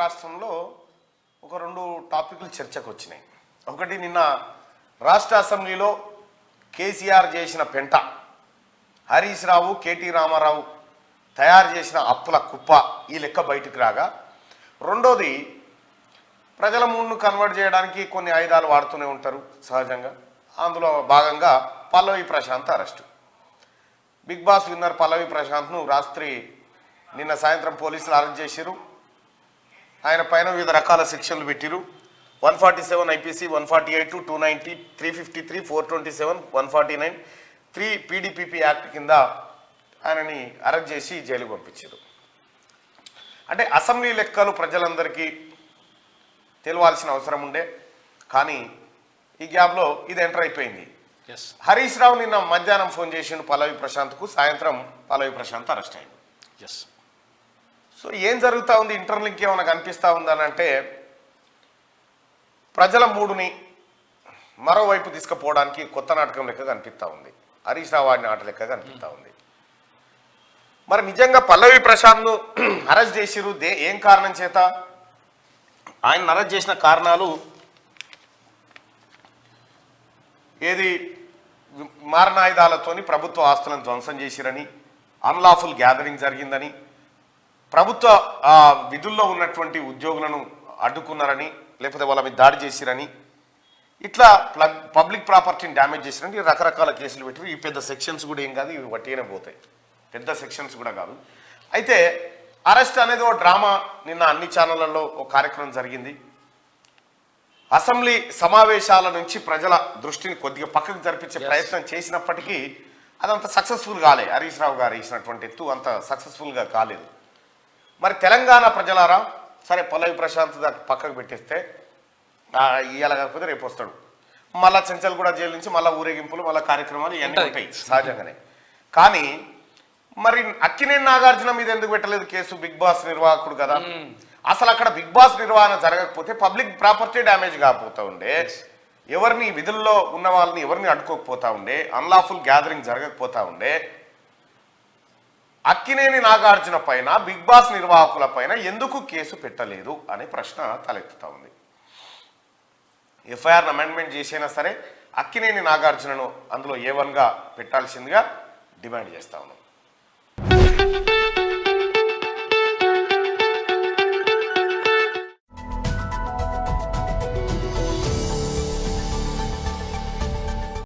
రాష్ట్రంలో ఒక రెండు టాపిక్లు చర్చకు వచ్చినాయి. ఒకటి, నిన్న రాష్ట్ర అసెంబ్లీలో కేసీఆర్ చేసిన పెంట, హరీష్ రావు, కేటీ రామారావు తయారు చేసిన అప్పుల కుప్ప ఈ లెక్క బయటికి రాగా, రెండోది ప్రజల మూడ్ను కన్వర్ట్ చేయడానికి కొన్ని ఆయుధాలు వాడుతూనే ఉంటారు సహజంగా. అందులో భాగంగా Pallavi Prashant arrest. Bigg Boss winner Pallavi ప్రశాంత్ను రాత్రి నిన్న సాయంత్రం పోలీసులు అరెస్ట్ చేశారు. ఆయన పైన వివిధ రకాల శిక్షలు పెట్టిరు. 147 ఐపీసీ, 148, 290, 353, 427, 149, 3 పీడీపీపీ యాక్ట్ కింద ఆయనని అరెస్ట్ చేసి జైలుకు పంపించారు. అంటే అసెంబ్లీ లెక్కలు ప్రజలందరికీ తెలవాల్సిన అవసరం ఉండే, కానీ ఈ గ్యాప్లో ఇది ఎంటర్ అయిపోయింది. హరీష్ రావు నిన్న మధ్యాహ్నం ఫోన్ చేసిండు పల్లవి ప్రశాంత్కు, సాయంత్రం పల్లవి ప్రశాంత్ అరెస్ట్ అయింది. సో ఏం జరుగుతూ ఉంది, ఇంటర్లింక్ ఏమైనా కనిపిస్తూ ఉందని అంటే, ప్రజల మూడుని మరోవైపు తీసుకుపోవడానికి కొత్త నాటకం లెక్క కనిపిస్తూ ఉంది. హరీష్ రావు ఆడిన ఆట లెక్క కనిపిస్తూ ఉంది. మరి నిజంగా పల్లవి ప్రశాంత్ను అరెస్ట్ చేసిరు ఏం కారణం చేత? ఆయన అరెస్ట్ చేసిన కారణాలు ఏది, మారణాయుధాలతోని ప్రభుత్వ ఆస్తులను ధ్వంసం చేసిరని, అన్లాఫుల్ గ్యాదరింగ్ జరిగిందని, ప్రభుత్వ విధుల్లో ఉన్నటువంటి ఉద్యోగులను అడ్డుకున్నారని, లేకపోతే వాళ్ళ మీద దాడి చేసిరని, ఇట్లా పబ్లిక్ ప్రాపర్టీని డ్యామేజ్ చేసిరని రకరకాల కేసులు పెట్టారు. ఈ పెద్ద సెక్షన్స్ కూడా ఏం కాదు, ఇవి వట్టిగానే పోతాయి, పెద్ద సెక్షన్స్ కూడా కాదు. అయితే అరెస్ట్ అనేది ఒక డ్రామా. నిన్న అన్ని ఛానళ్లలో ఒక కార్యక్రమం జరిగింది. అసెంబ్లీ సమావేశాల నుంచి ప్రజల దృష్టిని కొద్దిగా పక్కకు జరిపించే ప్రయత్నం చేసినప్పటికీ అదంత సక్సెస్ఫుల్ కాలే. హరీష్ రావు గారు ఇచ్చినటువంటి ఎత్తు అంత సక్సెస్ఫుల్గా కాలేదు. మరి తెలంగాణ ప్రజలారా, సరే పల్లవి ప్రశాంత్ పక్కకు పెట్టేస్తే ఇవాళ కాకపోతే రేపు వస్తాడు, మళ్ళా చెంచల్ కూడా జైలు నుంచి మళ్ళీ ఊరేగింపులు, మళ్ళీ కార్యక్రమాలు ఇవన్నీ ఉంటాయి సహజంగానే. కానీ మరి అక్కినేని నాగార్జున మీద ఎందుకు పెట్టలేదు కేసు? బిగ్ బాస్ నిర్వాహకుడు కదా. అసలు అక్కడ బిగ్ బాస్ నిర్వహణ జరగకపోతే పబ్లిక్ ప్రాపర్టీ డ్యామేజ్ కాకపోతా ఉండే, ఎవరిని విధుల్లో ఉన్న వాళ్ళని ఎవరిని అడ్డుకోకపోతా ఉండే, అన్లాఫుల్ గ్యాదరింగ్ జరగకపోతా ఉండే, అక్కినేని నాగార్జున పైన బిగ్ బాస్ నిర్వాహకుల పైన ఎందుకు కేసు పెట్టలేదు అనే ప్రశ్న తలెత్తుతా ఉంది. ఎఫ్ఐఆర్ అమెండ్మెంట్ చేసైనా సరే అక్కినేని నాగార్జునను అందులో A1గా పెట్టాల్సిందిగా డిమాండ్ చేస్తా ఉన్నాం.